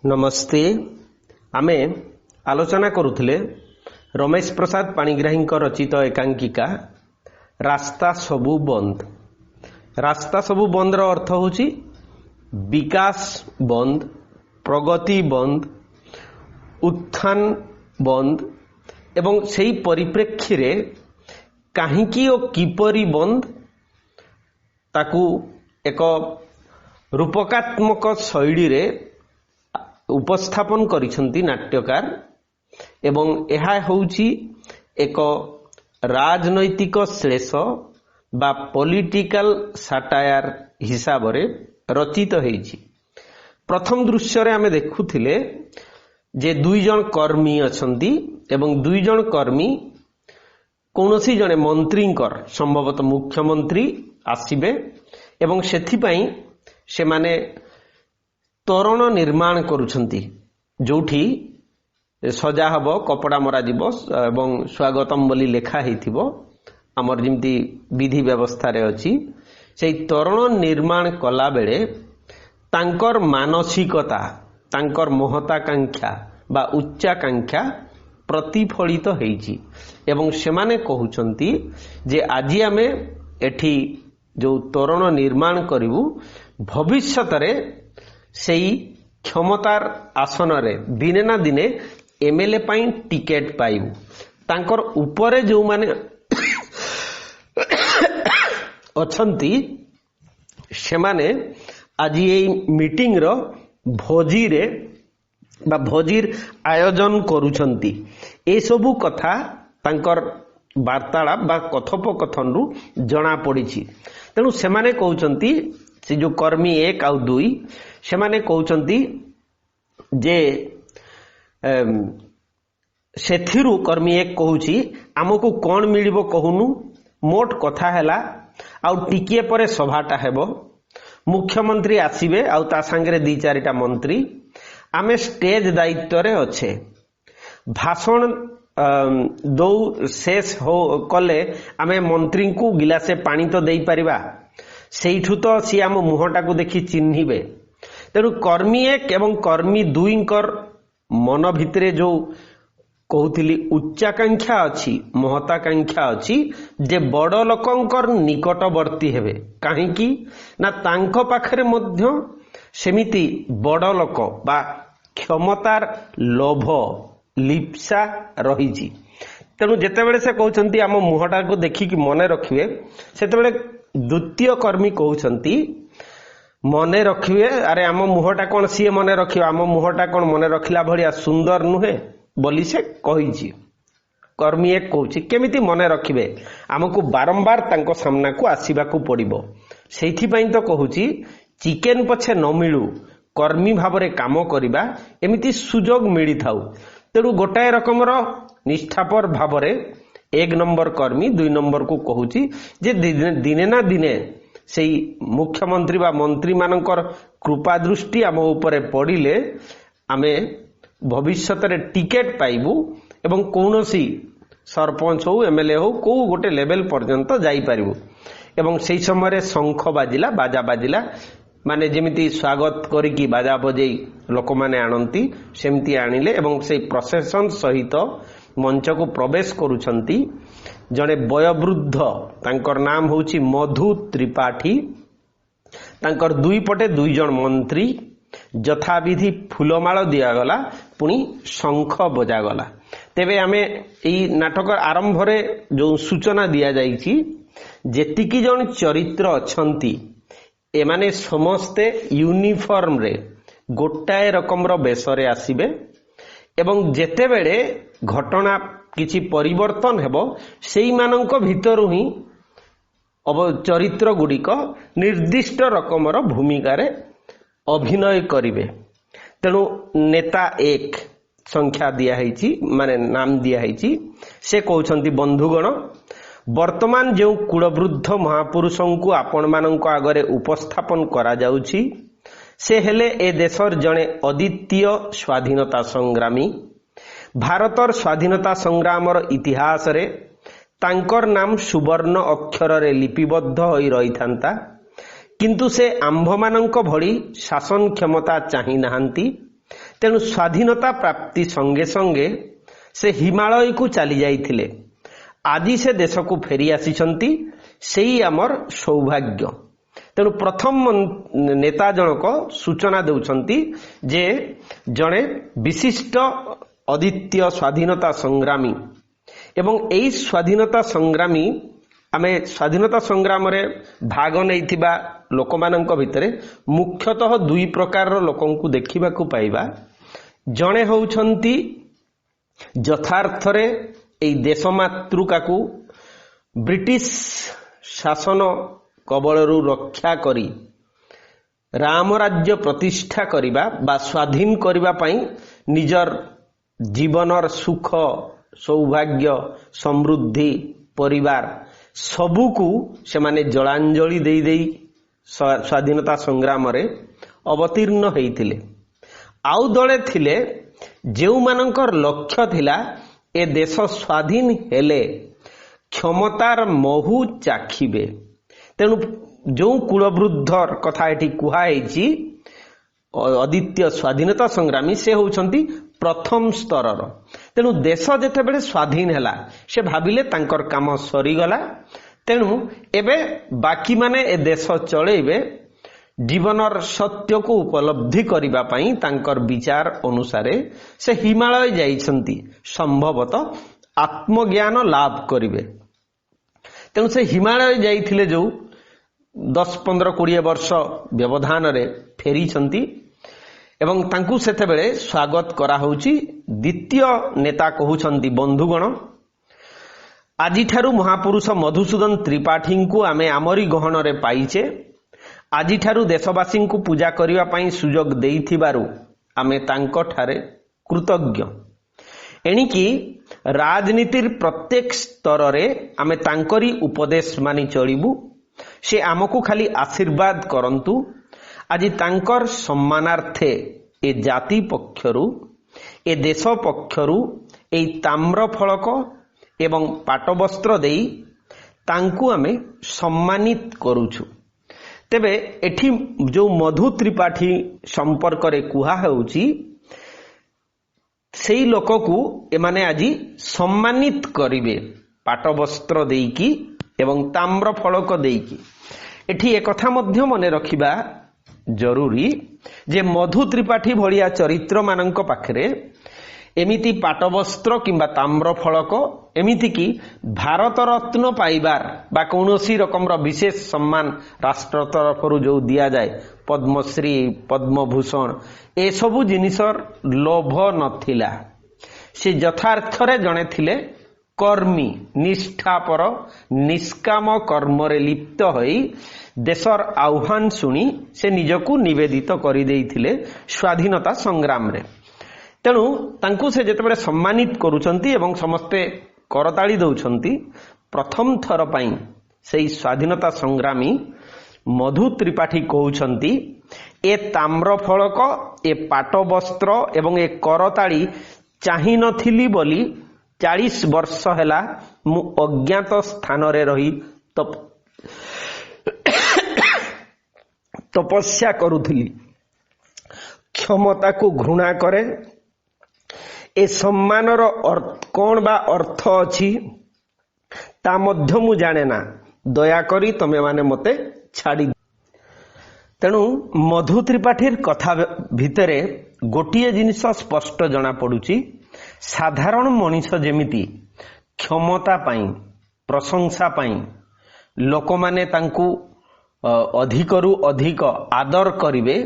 नमस्ते। आमे आलोचना करुथिले रमेश प्रसाद पाणिग्राही रचित एकांकिका रास्ता सबु बंद। रास्ता सबु बंद रो अर्थ होची विकास बंद, प्रगति बंद, उत्थान बंद एवं सेही परिप्रेक्षी रे काहींकी ओ किपरि बंद ताकू एक रूपकात्मक शैली रे उपस्थापन करिसंती नाट्यकार एवं एहा होउची एक राजनैतिक श्लेष बा पॉलिटिकल साटायर हिसाब रे रचित हेछि। प्रथम दृश्य रे आमे देखुथिले जे दुई जन कर्मी अछंती एवं दुई जन कर्मी कोनोसी जने मंत्रींकर संभवतः मुख्यमंत्री आसीबे एवं सेथि पई से माने तोरण निर्माण करुछंती जोठी सजा हबो कपड़ा मरा जीवो एवं स्वागतम बोली लेखा हेथिबो हमर जिमती विधि व्यवस्था रे अछि। सेई तोरण निर्माण कला बेले तांकर मानसिकता तांकर महत्वाकांक्षा बा उच्चाकांक्षा प्रतिफलित हेछि एवं सेमाने कहउछंती जे आजि आमे एठी जो तोरण निर्माण करिवु भविष्यत रे सेई क्षमतार आसन रे दिने ना दिने एमएलए पाई टिकेट पाइबु। तांकर ऊपरे जो माने अछंती सेमाने आज ये मीटिंग रो भोजी रे बा भोजीर आयोजन करूछंती। ए सबु कथा तांकर वार्तालाप बा कथोपकथन रु जना पड़िछि। तेणु सेमाने कहउछंती से जो कर्मी 1 आ 2 सेमाने कहउछंती जे सेथिरु कर्मी 1 कहउछि हमकु कोन मिलिबो कहउनु मोट कथा हैला आ टिकिए परे सभाटा हेबो मुख्यमंत्री आसीबे आ ता संगे 2-4टा मंत्री आमे स्टेज दायित्व रे अच्छे भाषण दो शेष हो कले आमे मंत्री को गिलासे पानी तो देई परिबा सेठू तो सी आम मुहटा को देखि चिन्हिबे। तेणु कर्मी 1 एवं कर्मी 2 मन भितरे जो कहूली उच्चाकांक्षा अच्छी महत्वाकांक्षा अच्छी जे बड़ लोकंकर निकटवर्ती हेबे काहींकी ना तांको पाखरे मध्य सेमिति बड़ लोक बा क्षमतार लोभ लिप्सा रहिछि। तेणु जेतेबेले से कहउछंती आम मुहटा को देखिकी मने रखिबे सेतेबेले द्वितीय कर्मी कहउछंती मने रखिबे अरे आम मुहटा कोन सिए मने रखिबा आम मुहटा कोन मने रखिला भलिया सुंदर नुहे बोली से कहिछि। कर्मी 1 कहउछि केमिति मने रखिबे हमकु बारंबार तांको सामना को आसीबा को पड़िबो सेथि पई तो कहउछि चिकेन पछे न मिलू कर्मी भाबरे काम करिबा एमिति सुजोग मिली थाउ। तेणु गोटाए रकमर निष्ठापर भावरे 1 नंबर कर्मी 2 नंबर को कहूची जे दिने ना दिने सेई मुख्यमंत्री बा मंत्री मानकर कृपा दृष्टि आम उपरे पड़िले आमे भविष्यत रे टिकेट पाइबू एवं कौनसी सरपंच हो एमएलए हो को गोटे लेवल पर्यंत जाई पारिबू एवं सेई समय रे शंख बाजिला बाजा बाजिला माने जेमिति स्वागत करिकी बाजा बजेई लोक माने आनंती सेमती आनिले एवं से प्रोसेशन सहित मंच को प्रवेश करुछंती जने वयोवृद्ध तांकर नाम होची मधु त्रिपाठी तांकर 2 पटे 2 जन मंत्री यथाविधि फूलमाल दिया गला पुनी शंख बजा गला। तेबे आमे एई नाटक आरंभ रे जो सूचना दिया जाईची जेतिकी जन चरित्र अछंती एमाने समस्ते यूनिफॉर्म रे गोटाए रकमर बेसरे आसीबे एवं जेतेबेले घटना किछि परिवर्तन हेबो सेई मानक भितरु ही चरित्र गुड़िक निर्दिष्ट रकमर भूमिका रे अभिनय करिवे। तेणु नेता 1 संख्या दिया हैछि माने नाम दिया हैछि से कहउछंती बंधुगण वर्तमान जो कुलवृद्ध महापुरुषों को आपण मानक आगरे उपस्थापन करा जाउछि से हेले ए देशर जने अद्वितीय स्वाधीनता संग्रामी। भारतर स्वाधीनता संग्रामर इतिहास रे तांकर नाम सुवर्ण अक्षर रे लिपिबद्ध होई रही थांता किंतु से आंभ मानक भली शासन क्षमता चाहि नाहांती तेणु स्वाधीनता प्राप्ति संगे संगे से हिमालय को चली जाइथिले। आज से देश को फेरी आसीचंती, सेई आमर सौभाग्य। तेणु प्रथम नेता जनक सूचना देउछंती जे जड़े विशिष्ट अद्वितीय स्वाधीनता संग्रामी एवं एई स्वाधीनता संग्रामी आमे स्वाधीनता संग्राम रे भाग नैथिबा लोकमानंक भितरे मुख्यतः दुई प्रकार लोकों को देखिबा को पाइबा। जणे होउछंती यथार्थरे एई देशमातृका को ब्रिटिश शासन कबलरू रक्षा करी राम राज्य प्रतिष्ठा करिबा बा स्वाधीन करिबा पई निजर जीवनर सुख सौभाग्य समृद्धि परिवार सबुकू से माने जलांजलि देई देई स्वाधीनता संग्राम रे अवतीर्ण हेइथिले। आउ दळे थिले जेउ मानकर लक्ष्य थिला ए देश स्वाधीन हेले क्षमतार महु चाखिबे। तेणु जो कुलवृद्धर कथा एठी कुहाइछि अद्वितीय स्वाधीनता संग्रामी से होउछंती प्रथम स्तरर। तेणु देश जेते बेले स्वाधीन हैला से भाबिले तांकर काम सरीगला। तेणु एबे बाकी माने ए देश चलेइबे जीवनर सत्य को उपलब्धि करिबा पई तांकर विचार अनुसारे से हिमालय जाइछंती संभवतः आत्मज्ञान लाभ करिवे। तेणु से हिमालय जाइथिले जो 10-15-20 वर्ष व्यवधान रे फेरी छंती एवं तांकु सेते बेले स्वागत करा होउची। द्वितीय नेता कहउछंती बंधुगण आजि ठारू महापुरुष मधुसूदन त्रिपाठी को आमे आमरी गहन रे पाइचे। आजि ठारू देशवासी को पूजा करिवा पई सुजोग देइथिबारु आमे तांको ठारे कृतज्ञ। एणिकी राजनीतिर प्रत्येक स्तर रे आमे तांकरी उपदेश मानि चलिबु। से आमको खाली आशीर्वाद करंतु। आज तांकर सम्मानार्थे ए जाति पक्षरु ए देश पक्षरु ए ताम्र फलक एवं पाटवस्त्र देई तांकु आमे सम्मानित करूछु। तेबे एठी जो मधु त्रिपाठी संपर्क रे कुहा हेउची सेई लोक को एमाने आज सम्मानित करिवे पाटवस्त्र देईकी एवं ताम्र फलक देईकी। एठी एक कथा मध्य मने रखिबा जरूरी जे मधु त्रिपाठी भलिया चरित्र मानक पाखरे एमिति पाटवस्त्र किंबा ताम्र फलक एमिति की भारत रत्न पाइबार बा कौनसी रकमर विशेष सम्मान राष्ट्र तरफरु जो दिया जाए पद्मश्री पद्मभूषण ए सबु जिनिसर लोभ नथिला। से यथार्थरे जणे थिले कर्मी निष्ठापर निष्काम कर्म रे लिप्त होई देशर आह्वान सुनी से निजको निवेदित करि देइथिले स्वाधीनता संग्राम रे। तेणु तांकु से जेतेबेले सम्मानित करूछंती एवं समस्ते करताली दउछंती प्रथम थर पई सेई स्वाधीनता संग्रामी मधु त्रिपाठी कहउछंती ए ताम्र फलक ए पाट वस्त्र एवं ए करताली चाहि नथिली बोली 40 वर्ष हैला मु अज्ञात स्थान रे रही तपस्या करुथिली। क्षमता को घृणा करे ए सम्मानर कौन बा अर्थ अछि ता मध्य मु जाने ना। दया करी तमे माने मते छाड़ी। तेणु मधु त्रिपाठी कथा भितरे गोटिए जिनिस स्पष्ट जना पड़ुची साधारण मनीष जेमिति क्षमता पाई प्रशंसा पाई लोक माने तांकु अधिकरु अधिक आदर करिवे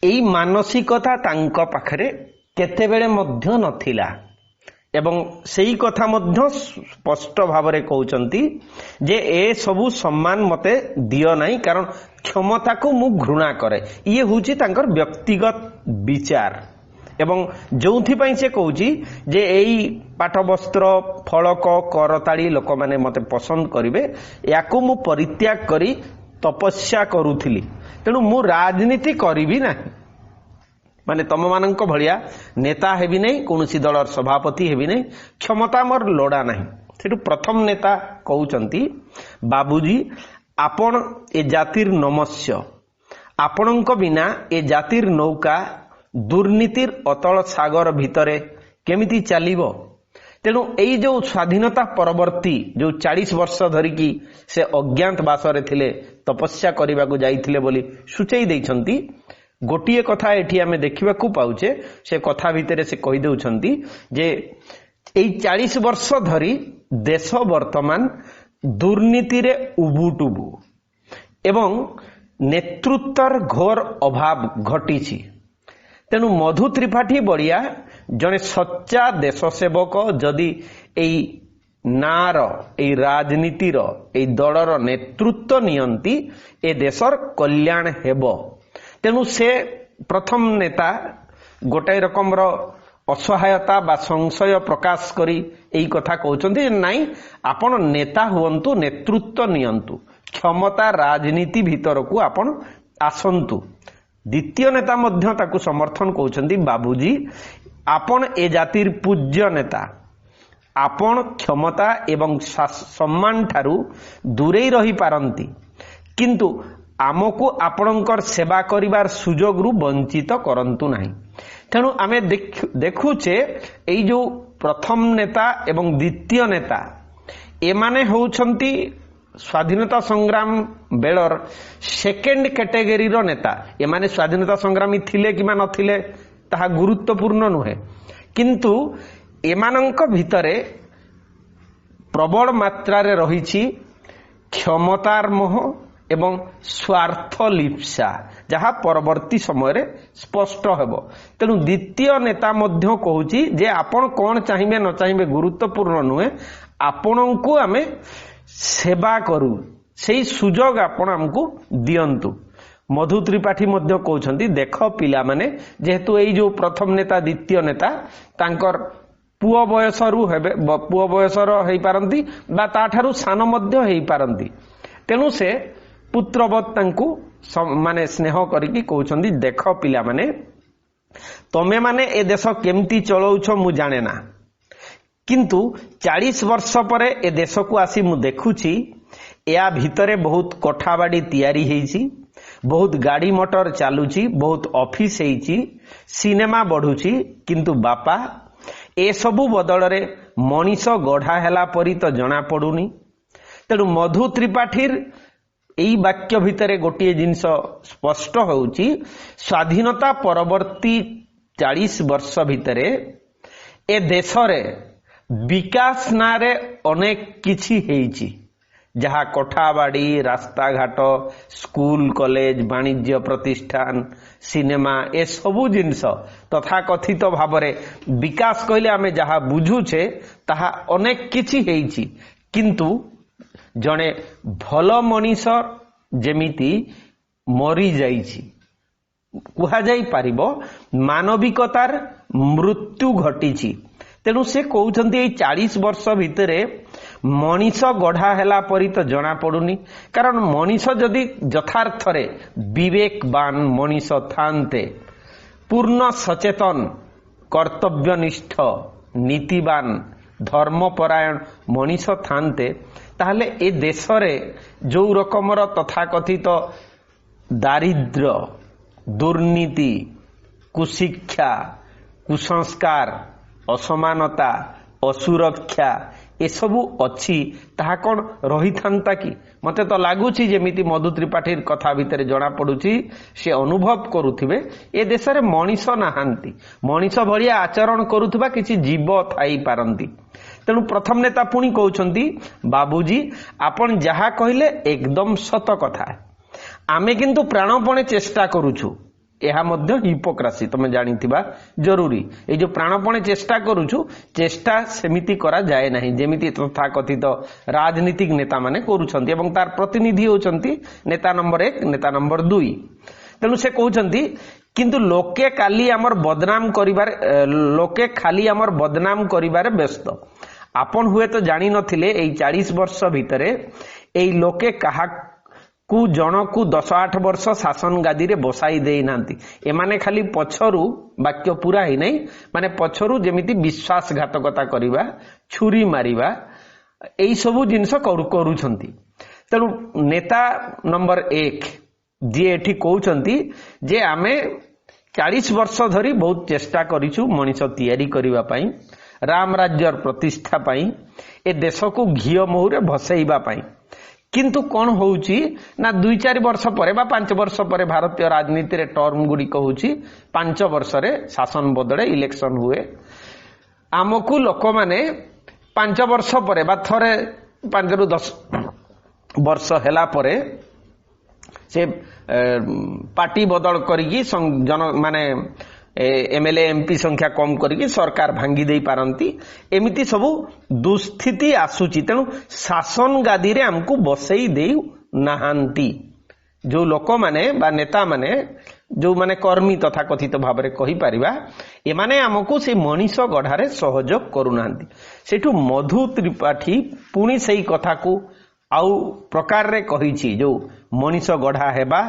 एई मानसिकता तांको पाखरे केतेबेले मध्य नथिला। एवं सेई कथा मध्य स्पष्ट भावरे कहउचंती जे ए सबु सम्मान मते दियो नाही कारण क्षमता को मु घृणा करे। ये होची तांकर व्यक्तिगत विचार एवं जोंथि पई से कहउची जे एई पाठवस्त्र फलक करताली लोक माने मते पसंद करिवे याकु मु परित्याग करी तपस्या करूथिली। तेणु मु राजनीति करिबी नाही माने तम मानक भलिया नेता हेबी नहीं कौनसी दलर सभापति हेबी नहीं क्षमता मोर लोड़ा नहीं। सेठु प्रथम नेता कहउचंती बाबूजी आपण ए जातिर नमस्य आपणक बिना ए जातिर नौका दुर्नीतिर अतल सागर भितरे केमिति चलिबो। तेणु एई जो स्वाधीनता परवर्ती जो 40 वर्ष धरिकी से अज्ञातवास रे थिले तपस्या करबाकू जाइथिले बोली सूचई दैछंती। गोटिए कथा एठी आमे देखिबाकू पाउचे, से कथा भितरे से कहि देउछंती जे एई 40 वर्ष धरी देश वर्तमान दुर्नीति रे उबुटुबु एवं नेतृत्वर घोर अभाव घटिछि। तेणु मधु त्रिपाठी बड़िया जने सच्चा देश सेवक जदि एई नार एई राजनीतिर एई दलर नेतृत्व नियंती ए देशर कल्याण हेबो। तेणु से प्रथम नेता गोटाई रकमर असहायता बा संशय प्रकाश करी एई कथा कहउचंती, नाई आपण नेता हुअंतु, नेतृत्व नियंतु, क्षमता राजनीति भीतर को आपण आसंतु। द्वितीय नेता मध्य ताकू समर्थन कहउचंती, बाबूजी आपण ए जातिर पूज्य नेता, आपण क्षमता एवं सम्मान ठारू दूरे रही पारंती, किंतु आमको आपणकर सेवा करिवार सुजोग रु वंचित करंतु नाही। तेणु आमे देखुचे एई जो प्रथम नेता एवं द्वितीय नेता एमाने होउछंती स्वाधीनता संग्राम बेलर सेकेंड कैटेगरी रो नेता। एमाने स्वाधीनता संग्रामी थिले किमा नथिले ताहा गुरुत्वपूर्ण नुहे, किंतु एमानंक भितरे प्रबल मात्रा रे रहिछि क्षमतार मोह एवं स्वार्थ लिप्सा, जहा परवर्ती समय रे स्पष्ट हेबो। तेणु द्वितीय नेता मध्य कहूची जे आपण कोन चाहिबे न चाहिबे गुरुत्वपूर्ण नुहे, आपणंकु आमे सेवा करू, सेई सुजोग आपण हमकु दियंतु। मधु त्रिपाठी मध्य कहउछंती, देख पिला माने जेहेतु एई जो प्रथम नेता द्वितीय नेता तांकर पुओ बयसरु हेबे, पुओ बयसर हेई पारंती बा ताठारु सान मध्य हेई पारंती। तेणु से पुत्रवत तांकु माने स्नेह करिकी कहउछंती, देख पिला माने तमे माने ए देश केमती चलौछ मु जाने ना, किंतु 40 वर्ष परे ए देश को आसी मु देखुची या भितरे बहुत कोठाबाड़ी तैयारी हेइची, बहुत गाड़ी मोटर चालुची, बहुत ऑफिस हेइची, सिनेमा बढ़ुची, किंतु बापा ए सबु बदल रे मनीष गढ़ा हेला परी तो जना पड़ुनी। तेणु मधु त्रिपाठीर एई वाक्य भितरे गोटिए जिनस स्पष्ट होउची, स्वाधीनता परवर्ती 40 वर्ष भितरे ए देश रे विकास नारे अनेक किछि हेइची, जहा कोठाबाड़ी, रास्ता घाट, स्कूल कॉलेज, वाणिज्य प्रतिष्ठान, सिनेमा ए सबु जिनस तथा कथित भावरे विकास कहले आमे जहा बुझुछे ताहा अनेक किछि हेइची, किंतु जणे भल मनीष जेमिति मरी जाइछि कुहा जाई पारिबो, मानविकतार मृत्यु घटिछि। तेणु से कहउछंती एई 40 वर्ष भितरे मनीष गढ़ा हेला परी तो जना पड़ुनी, कारण मनीष जदि यथार्थरे विवेकवान मनीष थान्ते, पूर्ण सचेतन, कर्तव्यनिष्ठ, नीतिवान, धर्मपरायण मनीष थान्ते, ताहले ए देश रे जो रकमर तथाकथित दारिद्र्य, दुर्नीति, कुशिक्षा, कुसंस्कार, असमानता, असुरक्षा ए सबु अछि, ताहा कोन रही थांता कि? मते तो लागुची जेमिति मधु त्रिपाठी कथा भितरे जना पडुची, से अनुभव करुथिबे ए देश रे मनीष नाहांती, मनीष भलिया आचरण करुथबा किछि जीव थाई पारंती। तेणु प्रथम नेता पुणी कहउछंती, बाबूजी आपण जहा कहिले एकदम सत कथा, आमे किंतु प्राणपणे चेष्टा करूछु, एहा मध्य हिपोक्रासी तमे जानिथिबा जरूरी। ए जो प्राणपणे चेष्टा करूछु, चेष्टा सेमिति करा जाए नाही जेमिति तथाकथित राजनीतिक नेता माने करूछंती, एवं तार प्रतिनिधि होचंती नेता नंबर 1, नेता नंबर 2। तेणु से कहउछंती, किंतु लोके काली हमर बदनाम करिबार, लोके खाली हमर बदनाम करिबार व्यस्त। आपण हुए तो जानी नथिले एई 40 वर्ष भितरे एई लोके काहा कु जनकु 10-8 वर्ष शासन गादी रे बसाई देई नांती, एमाने खाली पछरु वाक्य पूरा ही नहीं, माने पछरु जेमिति विश्वासघातकता करिबा, छुरी मारिबा, एई सबु जिंस करूछंती। तेणु नेता नंबर 1 जे एठी कहउछंती जे आमे 40 वर्ष धरी बहुत चेष्टा करिछु मनीष तैयारी करिबा पई, राम राज्यर प्रतिष्ठा पई, ए देश को घियो मोहुरे भसैबा पई। किंतु कौन होउची ना 2-4 वर्ष पर बा 5 वर्ष पर भारतीय राजनीति रे टर्म गुडी कहूची 5 वर्ष रे शासन बदले इलेक्शन हुए। आमको लोक माने 5 वर्ष पर बा थरे 5 रु 10 वर्ष हेला परे से पार्टी बदल करिकी जन माने एमएलए एमपी संख्या कम करिकी सरकार भांगी दे पारंती। एमिति सबु दुस्थिति आसुची। तेणु शासन गादी रे हमको बसई दे नाहांती। जो लोक माने बा नेता माने जो माने कर्मी तथा कथित भाव में कही परिबा एमाने हमको से मनीष गढ़ारे सहयोग करूनांती। सेठू मधु त्रिपाठी पुणी सेई कथा को आउ प्रकार रे कहिछि जो मनीष गढ़ा हेबा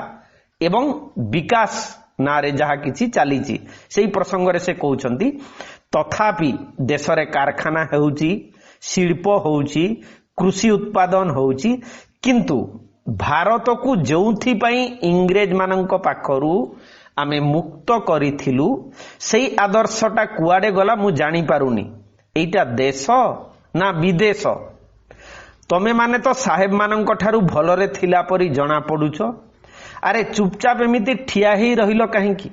एवं विकास नारे जहा किछि चालीछि सेई प्रसंग रे से कहउछंती। तथापि देश रे कारखाना हेउछि, शिल्प होउछि, कृषि उत्पादन होउछि, किंतु भारत को जोउथि पई इंग्रेज मानंक पाखरु आमे मुक्त करिथिलु सेई आदर्शटा कुआडे गला मु जानि पारुनी। एइटा देश ना विदेश? तमे माने तो साहेब मानंक ठारू भलरे थिला परी जना पडुछ। अरे चुपचाप एमिति ठिया ही रहिलो काहेकि?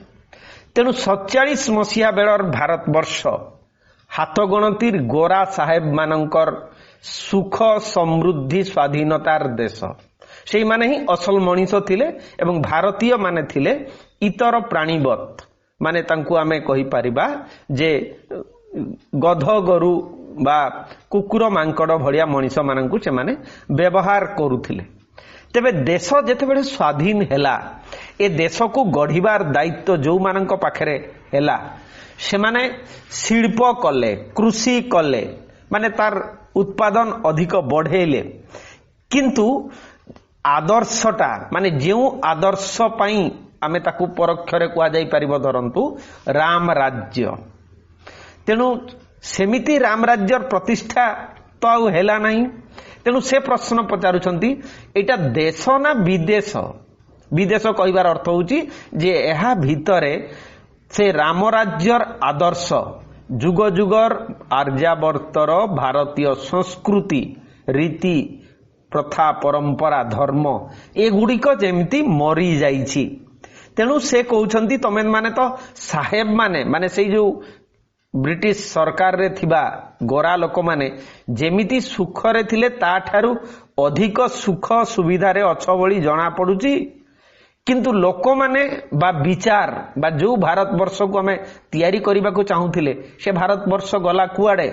तेणु 47 मसीहा बेलर भारत वर्ष हाथ गणतीर गोरा साहेब मानंकर सुख समृद्धि स्वाधीनतार देश। सेई माने ही असल मनीष थिले एवं भारतीय माने थिले इतर प्राणीवत माने तांकु आमे कहि परिबा जे गध गरु बा कुकुर मांकड़ भलिया मनीष मानंकु से माने व्यवहार करुथिले। तेबे देश जेतेबेले स्वाधीन हेला ए देश को गढ़िबार दायित्व जो मानंक पाखरे हेला से माने शिल्प कले, कृषि कले, माने तार उत्पादन अधिक बढ़ेले। किंतु आदर्शटा माने जेउ आदर्श पई आमे ताकू परोक्षरे कुआ जाई परिबो धरंतु राम राज्य। तेणु सेमिति राम राज्यर प्रतिष्ठा तो आउ हेला नहीं। तेणु से प्रश्न पचारुछंती एटा देश ना विदेश? विदेश कहिबार अर्थ होउची जे एहा भितरे से राम राज्यर आदर्श जुग जुगर आर्यावर्तर भारतीय संस्कृति रीति प्रथा परंपरा धर्म एगुड़िक जेमती मरी जाइछि। तेणु से कहउछंती तमे माने तो साहेब माने माने सेई जो ब्रिटिश सरकार रे थिबा गोरा लोक माने जेमिति सुख रे थिले ता ठारू अधिक सुख सुविधा रे अछ बळी जना पडुची। किंतु लोक माने बा विचार बा जो भारत वर्ष को हमें तैयारी करबा को चाहूथिले से भारत वर्ष गला कुआडे।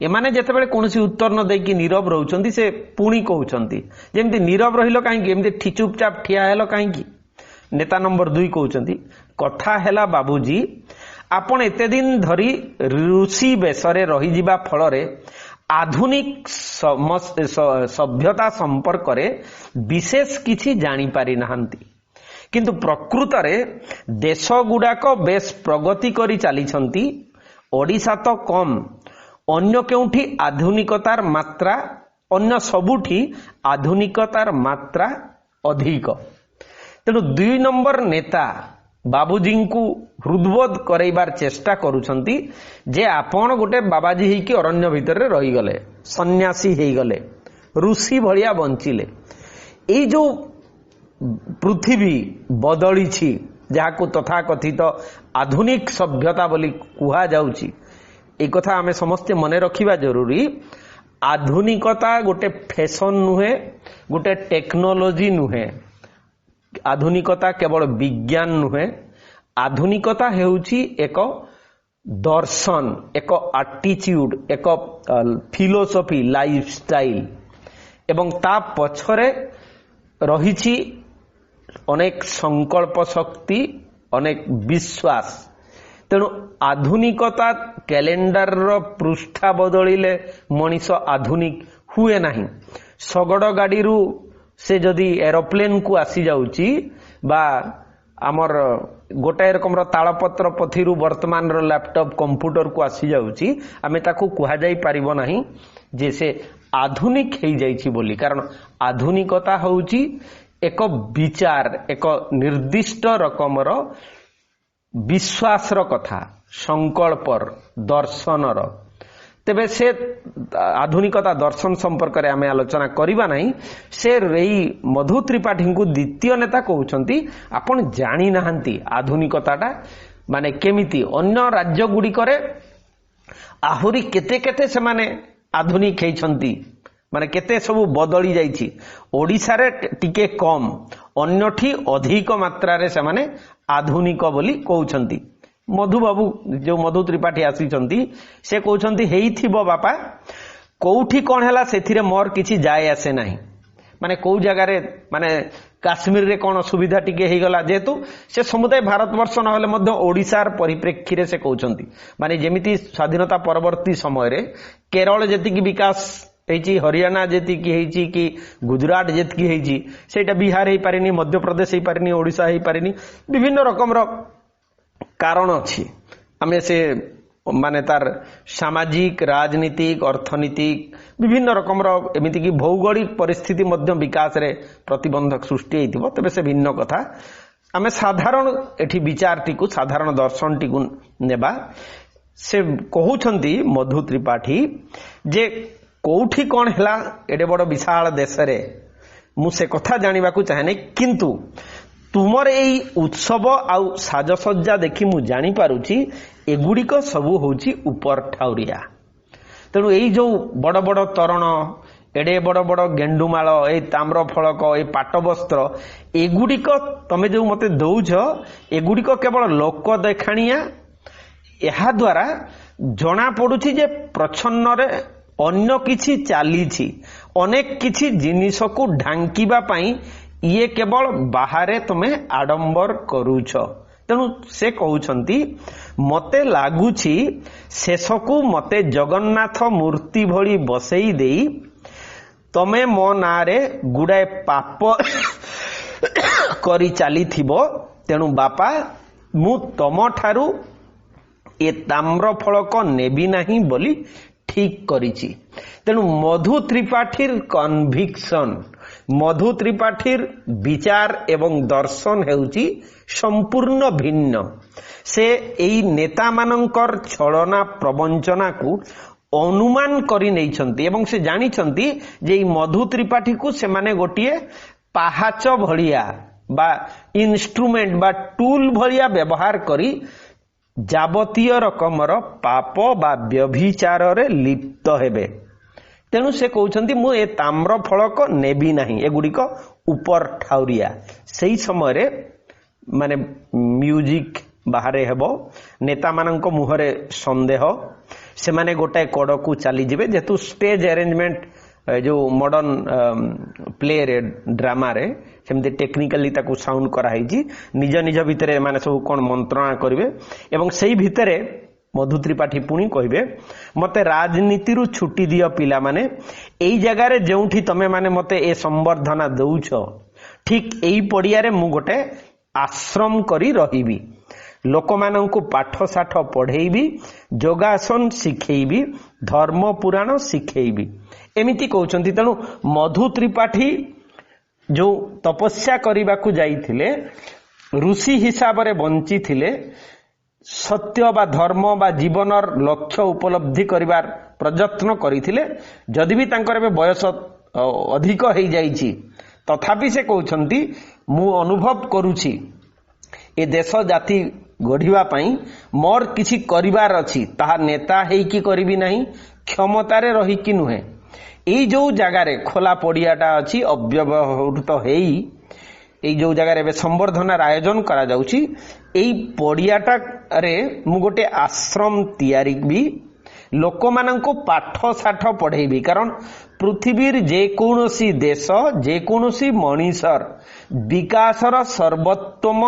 एमाने जेतेबेले कोनसी उत्तर न देकी नीरव रहउचंती से पुणी कहउचंती जेमति नीरव रहिलो काहेकि एमति चुपचाप ठिया हेलो काहेकि? नेता नंबर 2 कहउचंती कथा हेला बाबूजी आपण एते दिन धरी ऋषि बेसरे रही जिबा फलरे आधुनिक सभ्यता संपर्क रे विशेष किछि जानि पारि नाहंती। किंतु प्रकृत रे देश गुडाक बेस प्रगति करी चालिछंती। ओडिशा तो कम अन्य केउठी आधुनिकतार मात्रा अन्य सबुठी आधुनिकतार मात्रा अधिक। तेणु 2 नंबर नेता बाबूजी को हृदबोध करैबार चेष्टा करुछंती जे आपण गोटे बाबाजी ही कि अरण्य भितर रही गले, सन्यासी ही गले, ऋषि भलिया बंचिले। एई जो पृथ्वी बदली छी जाहाको तथा कथित आधुनिक सभ्यता बोली कुहा जाउची, ए कथा हमें समस्त मने रखिबा जरूरी। आधुनिकता गोटे फैशन नुहे, गोटे टेक्नोलॉजी नुहे। आधुनिकता केवल विज्ञान नुहे। आधुनिकता हेउची एक दर्शन, एक एटीट्यूड, एक फिलोसफी, लाइफस्टाइल एवं ता पछरे रहिछि अनेक संकल्प शक्ति, अनेक विश्वास। तेणु आधुनिकता कैलेंडर रो पृष्ठा बदलिले मनीष आधुनिक हुए नहीं। शगड़ गाड़ी रु से जदि एरोप्लेन को आसी जाउची बा आमर गोटाए रकम तालपत्र पथी वर्तमान लैपटॉप कंप्यूटर को आसी जाउची आमे ताकू कुहा जाई परिबो नहीं जे से आधुनिक हेई जाइछि बोली। कारण आधुनिकता होउची एक विचार, एक निर्दिष्ट रकमर विश्वासर कथा संकल्पर दर्शनर तेबे से आधुनिकता दर्शन संपर्क में आम आलोचना करवा नहीं से मधु त्रिपाठी को द्वितीय नेता कहते आपण जानी नाहंती आधुनिकताटा माने केमिति अन्य राज्य गुड़िकरे आहुरी केते केते से माने आधुनिक होइछंती माने केते सब बदली जाइछि ओडिसा रे टिके कम अन्यठी अधिक मात्रा रे से माने आधुनिक बोली कहउछंती मधु बाबू जो मधु त्रिपाठी आसीचंती से कहउछंती हेइथिबो बापा कोउठी कोन हैला सेथिरे मोर किछि जाय आसे नाही माने कोउ जगह रे माने काश्मीर रे कोन सुविधा टिके हे गला जेतु से समुदाय भारतवर्ष न होले मध्य ओडिसार परिप्रेक्षी रे से कहउछंती माने जेमिति स्वाधीनता परवर्ती समय रे केरल जेति की विकास हेची हरियाणा जेति की हेची कि गुजरात जेति की हेची सेटा बिहार हे पारिनी मध्य प्रदेश हे पारिनी ओडिसा हे पारिनी विभिन्न रकम रो कारण अछि आमे से माने तार सामाजिक राजनीतिक अर्थनीतिक विभिन्न रकम रो एमिति कि भौगोलिक परिस्थिति मध्य विकास रे प्रतिबंधक सृष्टि हेतिबो तबे से भिन्न कथा आमे साधारण एठी विचारटी को साधारण दर्शनटी को नेबा से कहउछंती मधु त्रिपाठी जे कोउठी कोन हैला एडे बड़ विशाल देश रे मु से कथा जानिबा को चाहेने किंतु तुमर एई उत्सव आउ साजसज्जा देखि मु जानि पारुची एगुड़िक सबू होची ऊपर ठाउरिया तेणु एई जो बड़ बड़ तोरण एडे बड़ बड़ गेंडुमाल ए ताम्र फलक ए पाट वस्त्र एगुड़िक तमे जो मते दौछ एगुड़िक केवल लोक देखाणिया एहा द्वारा जना पड़ुची जे प्रच्छन्न रे अन्य किछि चालीछि अनेक किछि जिनिस को ढांकीबा पई ये केवल बाहरे तमे आडंबर करूछ तेणु से कहउछंती मते लागुछि शेषकु मते जगन्नाथ मूर्ति भली बसेई देई तमे मो नारे गुडाए पाप करी चाली थिबो तेणु बापा मु तम ठारू ए ताम्र फलक नेबी नाही बोली ठीक करिछि तेणु मधु त्रिपाठीर कन्विक्शन मधु त्रिपाठीर विचार एवं दर्शन हेउची संपूर्ण भिन्न से एई नेता मानकर छलना प्रवंचना को अनुमान करि नैछंती एवं से जानिछंती जे ई मधु त्रिपाठी को से माने गोटिए पाहाच भलिया बा इंस्ट्रूमेंट बा टूल भलिया व्यवहार करी जावतीय रकमर पाप बा व्यभिचार रे लिप्त हेबे तेणु से कहउछंती मु ए ताम्र फलक नेबी नाही एगुड़िक ऊपर ठाउरिया सही समय रे माने म्यूजिक बाहरे हेबो नेता मानक मुहरे संदेह से माने गोटाए कड़ को चली जिवे जेतु स्टेज अरेंजमेंट जो मॉडर्न प्ले रे ड्रामा रे सेमते टेक्निकली ताकू साउंड करा हिजी निज निज भितरे माने सब कोन मंत्रणा करिवे एवं सेही भितरे मधु त्रिपाठी पुणी कहिबे मते राजनीति रु छुट्टी दियो पिला माने एई जगह रे जेउठी तमे माने मते ए संवर्धना दउछ ठीक एई पडिया रे मु गोटे आश्रम करी रहिबी लोक माननकु पाठ साठ पढेइबी योगासन शिखेइबी धर्म पुराण शिखेइबी एमिति कहउचंती तेणु मधु त्रिपाठी जो तपस्या करिबा को जाइथिले ऋषि हिसाब रे बंची थिले सत्य बा धर्म बा जीवनर लक्ष्य उपलब्धि करिवार प्रयत्न करिथिले जदि भी तांकर बयस अधिक हो जाइछि तथापि से कहउछंती मु अनुभव करूछि ए देश जाति गढ़िबा पई मोर किछि करिवार अछि ताहा नेता हेई कि करिबी नाही क्षमता रे रही कि नुहे एई जो जगह रे खोला पड़ियाटा अछि अव्यवहृत हेई एई जो जगह रे संवर्धनार आयोजन करा जाउछि एई पड़ियाटा रे मु गोटे आश्रम तैयारी भी लोक माननको पाठ साठ पढ़ेबी कारण पृथ्वीर जे कोनोसी देश जे कोनोसी मनीषर विकासर सर्वोत्तम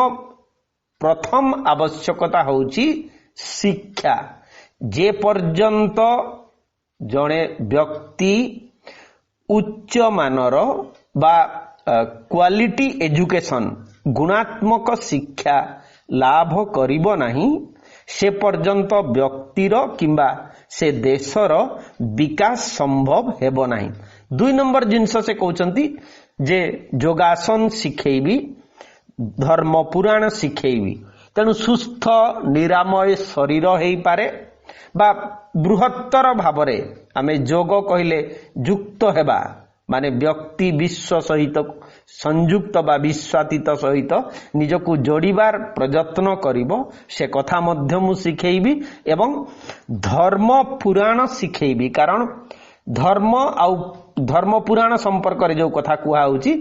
प्रथम आवश्यकता होउची शिक्षा जे पर्यंत जणे व्यक्ति उच्च मानर बा क्वालिटी एजुकेशन गुणात्मक शिक्षा लाभ करिबो नाही से पर्यंत व्यक्तिर किंबा से देशर विकास संभव हेबो नाही। 2 नंबर जिनस से कहउचंती जे योगासन शिखेइबी धर्म पुराण शिखेइबी तेणु सुस्थ निरामय शरीर हेई पारे बा बृहत्तर भावरे आमे जोग कहले युक्त हेबा माने व्यक्ति विश्व सहित संयुक्त बा विश्वातीत सहित निजकु जोड़ीबार प्रयत्न करिवो से कथा मध्य मु शिखेइबी एवं धर्म पुराण शिखेइबी कारण धर्म आउ धर्म पुराण संपर्क रे जो कथा कुहा होची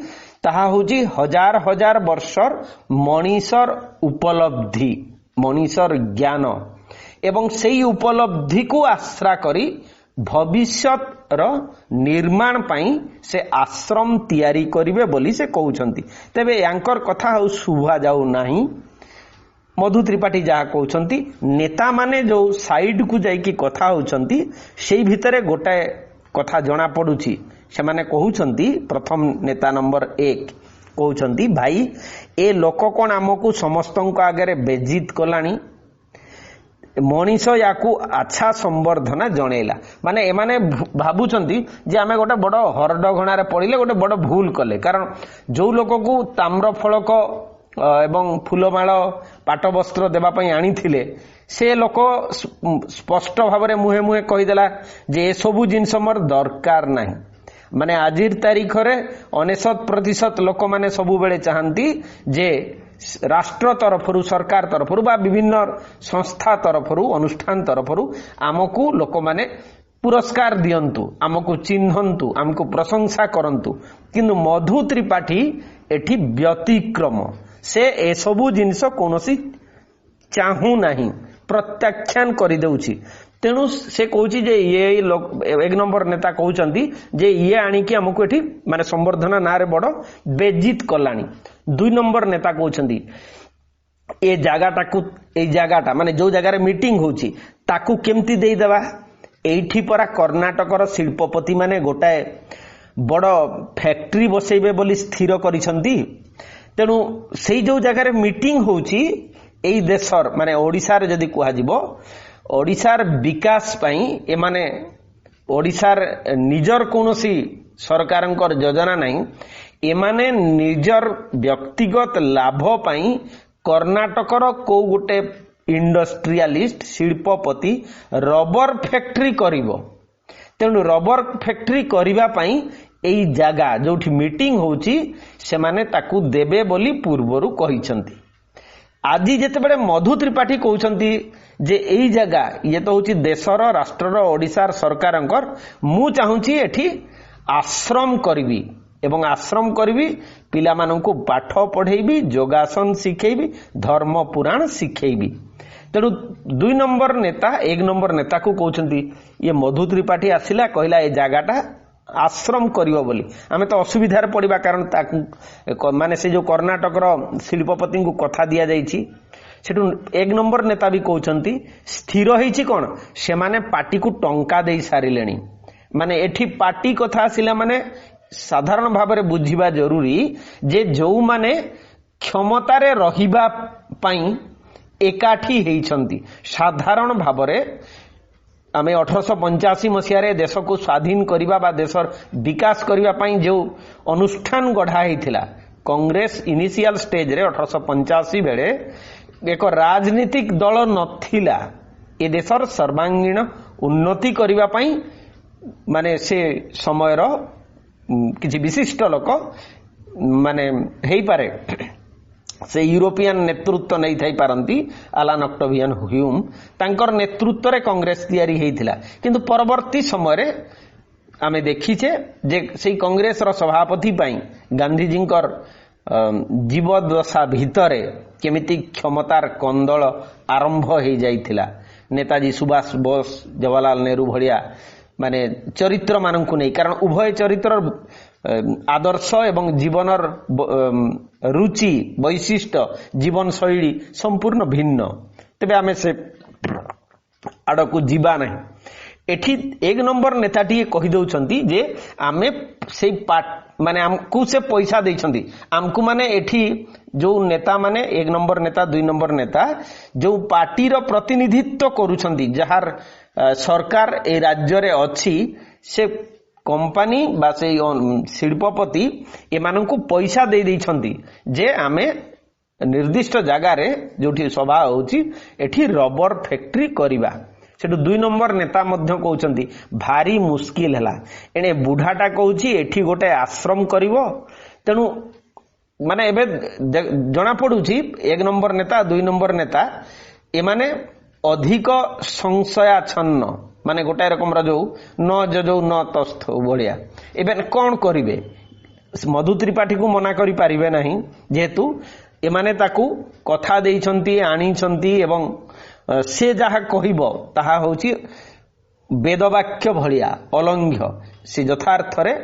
ताहा होची हजार हजार वर्षर मनीषर उपलब्धि मनीषर ज्ञान एवं सेई उपलब्धि को आश्रा करी भविष्यत रो निर्माण पाई से आश्रम तैयारी करिवे बोली से कहउछंती तबे यांकर कथा हो सुभा जाऊ नाही मधु त्रिपाठी जहा कहउछंती नेता माने जो साइड को जाई की कथा होउछंती सेई भितरे गोटाए कथा जणा पडुची से माने कहउछंती प्रथम नेता नंबर 1 कहउछंती भाई ए लोक कोन हमकु समस्तंक आगे बेजित कलानी मनीष याकू अच्छा संवर्धना जणेला माने एमाने भाबुचंती जे आमे गोटे बड़ हरड घणारे पड़िले गोटे बड़ भूल कले कारण जो लोक को ताम्र फलक एवं फूलमाळ पाट वस्त्र देबा पई आनी थिले से लोक स्पष्ट भावरे मुहे मुहे कहिदेला जे ए सबु जिंस मोर दरकार नाही माने आजिर तारीख रे 99% लोक माने सबु बेले चाहंती जे राष्ट्र तरफरु सरकार तरफरु बा विभिन्न संस्था तरफरु अनुष्ठान तरफरु आमको लोक माने पुरस्कार दियंतु आमको चिन्हंतु आमको प्रशंसा करंतु किंतु मधु त्रिपाठी एठी व्यतिक्रम से ए सबु जिंस कोनोसी चाहू नाही प्रत्याख्यान करि देउची तेणु से कहूची जे ये एक नंबर नेता कहउचंती जे ये आनी कि हमको एठी माने संवर्धना नारे बड़ बेजित कलानी 2 नंबर नेता कहउचंती ए जागाटा माने जो जगह मीटिंग होची ताकू केमती देई देबा एठी परा कर्नाटकर शिल्पपति माने गोटाए बड़ फैक्ट्री बसैबे बोली स्थिर करिसंती तेणु सेई जो जगह मीटिंग होची एई देशर माने ओडिसा रे जदी कुहा जिवो ओडिशार विकास पाई एमाने ओडिशार निजर कोनोसी सरकारंकर योजना नहीं एमाने निजर व्यक्तिगत लाभ पाई कर्नाटकर को गोटे इंडस्ट्रियलिस्ट शिल्पपति रबर फैक्ट्री करिवो तेणु रबर फैक्ट्री करिवा पाई एई जागा जोठी मीटिंग होची सेमाने ताकू देबे बोली पूर्वरु कहिसंती आज जेतेबेले मधु त्रिपाठी कहउछंती जे एई जगह ये तो होची देशर राष्ट्रर ओडिशार सरकारंकर मु चाहूची एठी आश्रम करिवि एवं आश्रम करिवि पिला माननकु पाठ पढेइबि योगासन सिखेइबि धर्म पुराण सिखेइबि तेणु 2 नंबर नेता 1 नंबर नेता को कहउछंती ये मधु त्रिपाठी आसिला कहला ए जगाटा आश्रम करिवो बोली आमे तो असुविधार पड़िबा कारण ताकू माने से जो कर्नाटकर शिल्पपति को कथा दिया जाइछि सेठु 1 नंबर नेता भी कहउछंती स्थिर हेछि कोन से माने पार्टी को टंका देई सारिलेनी माने एठी पार्टी कथा आसिला माने साधारण भाबरे बुझिबा जरूरी जे जो माने क्षमता रे रहिबा पई एकाठी हेइछंती साधारण भाबरे आमे 1885 मसिया रे देश को स्वाधीन करिबा बा देशर विकास करिबा पई जो अनुष्ठान गढ़ा हेइथिला कांग्रेस इनिशियल स्टेज रे 1885 बेले एक राजनीतिक दल नथिला ए देशर सर्वांगीण उन्नति करिबा पई माने से समयर किछि विशिष्ट लोक माने हेई पारे से यूरोपियन नेतृत्व नहीं थाई पारंती आलान ऑक्टेवियन ह्यूम तांकर नेतृत्व रे कांग्रेस तैयारी हेइथिला किंतु परवर्ती समय रे आमे देखिछे जे सेई कांग्रेस रो सभापति पई गांधीजींकर जीवदशा भितरे केमिति क्षमतार कंदल आरंभ हेई जाइथिला नेताजी सुभाष बोस जवाहरलाल नेहरू भलिया माने चरित्र माननकु नै कारण उभय चरित्र आदर्श एवं जीवनर रुचि वैशिष्ट्य जीवन शैली संपूर्ण भिन्न तेबे आमे से आडकु जीवा नहीं एठी 1 नंबर नेताटी कहि दउछंती जे आमे से माने हमकु से पैसा दैछंती हमकु माने एठी जो नेता माने 1 नंबर नेता 2 नंबर नेता जो पार्टी रो प्रतिनिधित्व करूछंती जहार सरकार ए राज्य रे अछि से कंपनी बा से शिल्पपति एमानंकु पैसा दे दैछंती जे आमे निर्दिष्ट जगार जो सभा होची एठी रबर फैक्ट्री करिबा सेठु 2 नंबर नेता मध्य कहउचंती भारी मुश्किल हैला एने बुढ़ाटा कहउची एठी गोटे आश्रम करिवो तेनु माने एबे जना पडुची 1 नंबर नेता 2 नंबर नेता ए माने अधिक संशयाच्छन्न माने गोटाए रकम जो न तस्थ बढ़िया एबे कौन करिवे मधु त्रिपाठी को मना करि पारिबे नहीं जेहेतु एमाने ताकू कथा देइछंती आनिछंती एवं से जहा कहिबो ताहा होची वेदवाक्य भलिया अलंघ्य से यथार्थ रे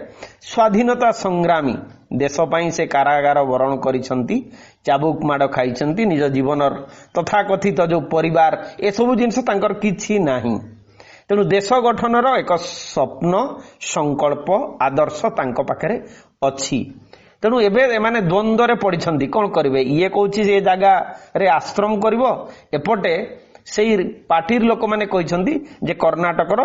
स्वाधीनता संग्रामी देश पई से कारागार वरण करिछंती चाबुक माड़ खाइछंती निज जीवनर तथाकथित जो परिवार ए सब जिंस तांकर किछि नाही तेणु देश गठनर एक स्वप्न संकल्प आदर्श तांको पाखरे अछि तेणु एबे एमाने द्वंद्व रे पड़िछंती कोन करिवे ये कहउची जे जागा रे आश्रम करिवो एपटे सेई पार्टीर लोक माने कहिछंती जे कर्णाटकर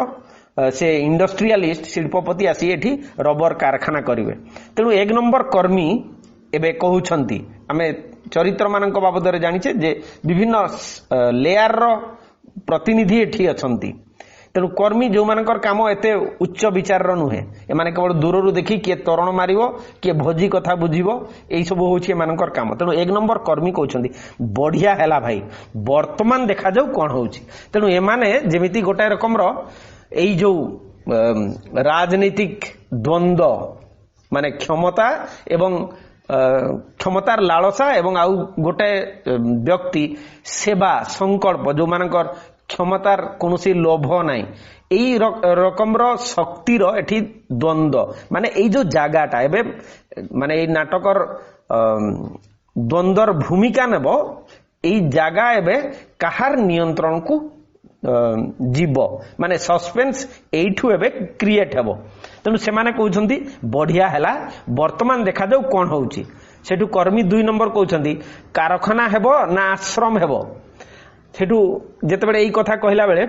से इंडस्ट्रियलिस्ट शिल्पपति आसी एठी रबर कारखाना करिवे तेणु 1 नंबर कर्मी एबे कहउछंती आमे चरित्र मानक बाबद रे जानिछे जे विभिन्न लेयर रो प्रतिनिधि एठी अछंती तेणु कर्मी जो मानकर काम एते उच्च विचार नुहे एमाने केवल दूर देखी किए तोरण मारिवो किए भोजी कथा बुझीवो एई सब होछि एमानकर काम तेणु 1 नंबर कर्मी कहउछंती बढ़िया हैला भाई वर्तमान देखा जाऊ कोन होछि तेणु एमाने जेमिति गोटाए रकम रो एई जो राजनीतिक द्वंद्व माने क्षमता एवं क्षमतार लालसा एवं आउ गोटे व्यक्ति सेवा संकल्प जो मानकर क्षमतार कोनोसी लोभ नाही एई रकम रो शक्तिर एठी द्वंद्व माने एई जो जागाटा एबे माने एई नाटकर द्वंद्वर भूमिका नेबो एई जागा एबे काहार नियंत्रण को जीव माने सस्पेंस एठू एबे क्रिएट हेबो तेणु से माने कहउछंती बढ़िया हैला वर्तमान देखा जाऊ कोन होउची सेठू कर्मी 2 नंबर कहउछंती कारखाना हेबो ना आश्रम हेबो सेठू जेते बेले एई कथा कहला बेले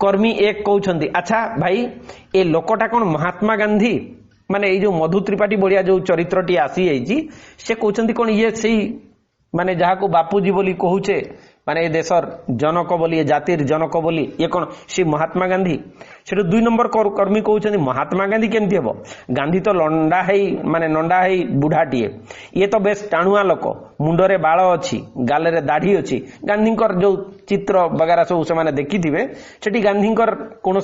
कर्मी 1 कहउछंती अच्छा भाई ए लोकटा कोन महात्मा गांधी माने एई जो मधु त्रिपाठी बढ़िया जो चरित्रटी आसी जाईची से कहउछंती कोन ये सेई माने जहा को बापूजी बोली कहउचे माने ए देशर जनक बोली जातिर जनक बोली ये कौन सी महात्मा गांधी से 2 नंबर कर्मी कहते महात्मा गांधी केमती हम गांधी तो लंडा है माने नंडा है बुढ़ाटीए ये तो बेस टाणुआ लोक मुंडरे बाल अच्छी गाल रे दाढ़ी अच्छी गांधी जो चित्र वगैरह सब से देखी से गांधी कौन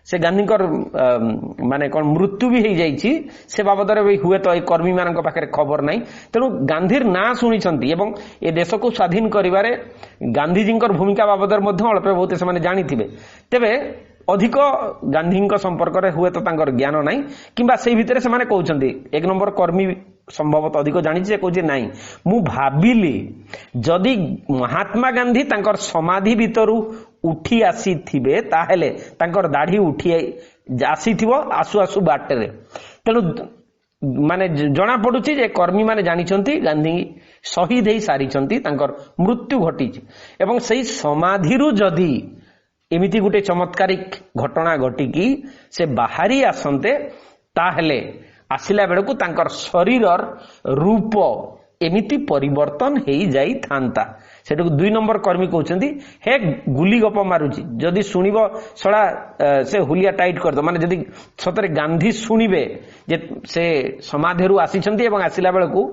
से गांधी माने कौन मृत्यु भी हो जाइए से बाबद हुए तो कर्मी मान पाखे खबर नहीं तेणु गांधी ना शुणी ए देश को स्वाधीन करिवारे गांधीजी भूमिका बाबद अल्प बहुत से जानी तेबे अधिक गांधी संपर्क में हुए तो ज्ञान ना कि से भितर से कहते 1 नंबर कर्मी संभवतः अधिक जानी कहे ना मु भाविली जदि महात्मा गांधी तांकर समाधि भितर उठी आसी थिबे ताहेले तांकर दाढ़ी उठी आसी थिबो आसु आसु बाटे तेणु माने जना पड़ुची जे कर्मी माने जानिछंती गांधी शहीद हो सारी तांकर मृत्यु घटी एवं सही समाधिरु जदि एमिति गुटे चमत्कारिक घटना घटिकी से बाहरी आसंते ताहेले आसिला बेलकु तांकर शरीरर रूप एमिति परिवर्तन हेई जाई थांता सेटू 2 नंबर कर्मी कहउछंती हे गुली गप मारुची जदि सुनिबो सडा से हुलिया टाइट कर दो माने जदि सतरे गांधी सुनिबे जे से समाधिरु आसीछंती एवं आसिला बेलकु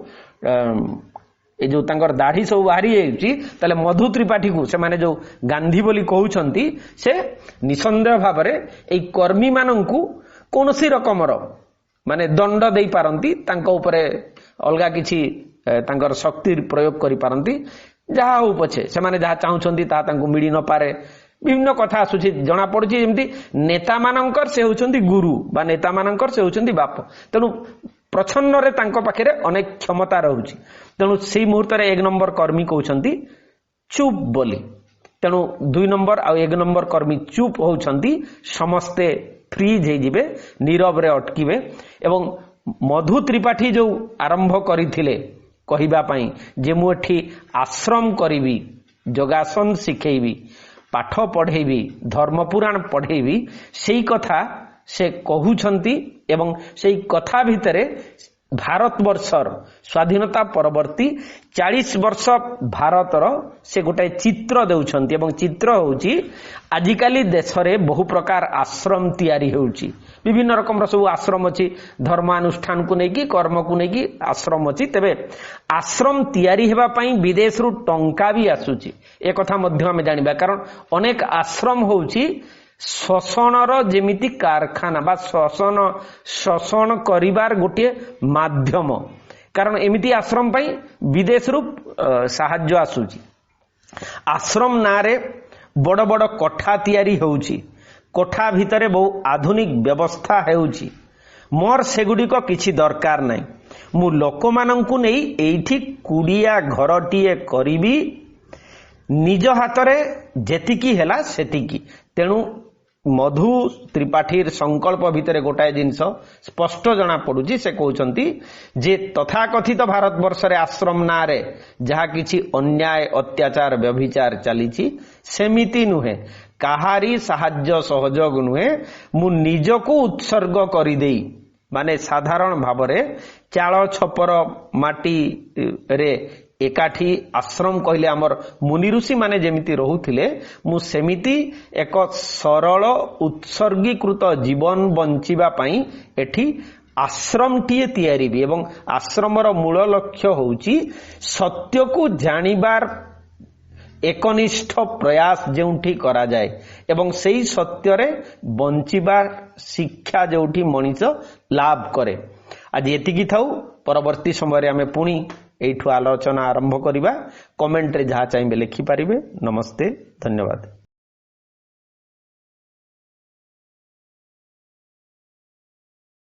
ए जो तांकर दाढ़ी सब बाहरी जाउची ताले मधु त्रिपाठी को से माने जो गांधी बोली कहउछंती से निसंदेह भाबरे ए कर्मी माननकु कोनोसी रकमर माने दंड देई पारंती तांको ऊपर अलगा किछि तांकर शक्ति प्रयोग करि पारंती जहा हो पछे से माने जहा चाहुछंती ता तांको मिली न पारे विभिन्न कथा आसुछि जना पड़ुछि जेमति नेता मानकर से होउछंती गुरु बा नेता मानकर से होउछंती बाप तेनु प्रछन्न रे तांको पाखरे अनेक क्षमता रहुछि तेणु से मुहूर्त 1 नंबर कर्मी कहउछंती चुप बोली तेणु 2 नंबर आ 1 नंबर कर्मी चुप होउछंती समस्ते फ्रीज हो जिबे नीरव रे अटकीबे एवं मधु त्रिपाठी जो आरंभ करिथिले कहिबा पई जे मु एठी आश्रम करिवि जोगासन शिखेबी पाठ पढ़ेबी धर्म पुराण पढ़ेबी सेई कथा से कहउछंती एवं सेई कथा भितरे ଭାରତବର୍ଷର ସ୍ୱାଧୀନତା ପରବର୍ତ୍ତୀ 40 ବର୍ଷ ଭାରତର ସେ ଗୋଟାଏ ଚିତ୍ର ଦେଉଛନ୍ତି ଏବଂ ଚିତ୍ର ହେଉଛି ଆଜିକାଲି ଦେଶରେ ବହୁ ପ୍ରକାର ଆଶ୍ରମ ତିଆରି ହେଉଛି। ବିଭିନ୍ନ ରକମର ସବୁ ଆଶ୍ରମ ଅଛି, ଧର୍ମାନୁଷ୍ଠାନକୁ ନେଇକି କର୍ମକୁ ନେଇକି ଆଶ୍ରମ ଅଛି। ତେବେ ଆଶ୍ରମ ତିଆରି ହେବା ପାଇଁ ବିଦେଶରୁ ଟଙ୍କା ବି ଆସୁଛି, ଏ କଥା ମଧ୍ୟ ଆମେ ଜାଣିବା। କାରଣ ଅନେକ ଆଶ୍ରମ ହେଉଛି ଶୋଷଣର ଯେମିତି କାରଖାନା ବା ଶୋଷଣ କରିବାର ଗୋଟିଏ ମାଧ୍ୟମ। କାରଣ ଏମିତି ଆଶ୍ରମ ପାଇଁ ବିଦେଶରୁ ସାହାଯ୍ୟ ଆସୁଛି। ଆଶ୍ରମ ନାଁରେ ବଡ଼ ବଡ଼ କୋଠା ତିଆରି ହେଉଛି, କୋଠା ଭିତରେ ବହୁ ଆଧୁନିକ ବ୍ୟବସ୍ଥା ହେଉଛି। ମୋର ସେଗୁଡ଼ିକ କିଛି ଦରକାର ନାହିଁ। ମୁଁ ଲୋକମାନଙ୍କୁ ନେଇ ଏଇଠି କୁଡ଼ିଆ ଘରଟିଏ କରିବି, ନିଜ ହାତରେ ଯେତିକି ହେଲା ସେତିକି। ତେଣୁ ମଧୁ ତ୍ରିପାଠୀର ସଂକଳ୍ପ ଭିତରେ ଗୋଟାଏ ଜିନିଷ ସ୍ପଷ୍ଟ ଜଣା ପଡୁଛି। ସେ କହୁଛନ୍ତି ଯେ ତଥାକଥିତ ଭାରତବର୍ଷରେ ଆଶ୍ରମ ନାଁରେ ଯାହା କିଛି ଅନ୍ୟାୟ ଅତ୍ୟାଚାର ବ୍ୟଭିଚାର ଚାଲିଛି ସେମିତି ନୁହେଁ, କାହାରି ସାହାଯ୍ୟ ସହଯୋଗ ନୁହେଁ। ମୁଁ ନିଜକୁ ଉତ୍ସର୍ଗ କରିଦେଇ, ମାନେ ସାଧାରଣ ଭାବରେ ଚାଳ ଛପର ମାଟିରେ ଏକାଠି ଆଶ୍ରମ କହିଲେ ଆମର ମୁନି ଋଷି ମାନେ ଯେମିତି ରହୁଥିଲେ, ମୁଁ ସେମିତି ଏକ ସରଳ ଉତ୍ସର୍ଗୀକୃତ ଜୀବନ ବଞ୍ଚିବା ପାଇଁ ଏଠି ଆଶ୍ରମଟିଏ ତିଆରିବି। ଏବଂ ଆଶ୍ରମର ମୂଳ ଲକ୍ଷ୍ୟ ହେଉଛି ସତ୍ୟକୁ ଜାଣିବାର एकनिष्ठ प्रयास जोठी कराए एवं सेही सत्ୟରେ बंचिबा शिक्षा जोठी मनीष लाभ करे। आज एतिकी थाउ, परवर्ती समय आमे पुणी एठू आलोचना आरंभ करिबा। कमेंट रे जहा चाहिए लिखि पारिबे। नमस्ते, धन्यवाद।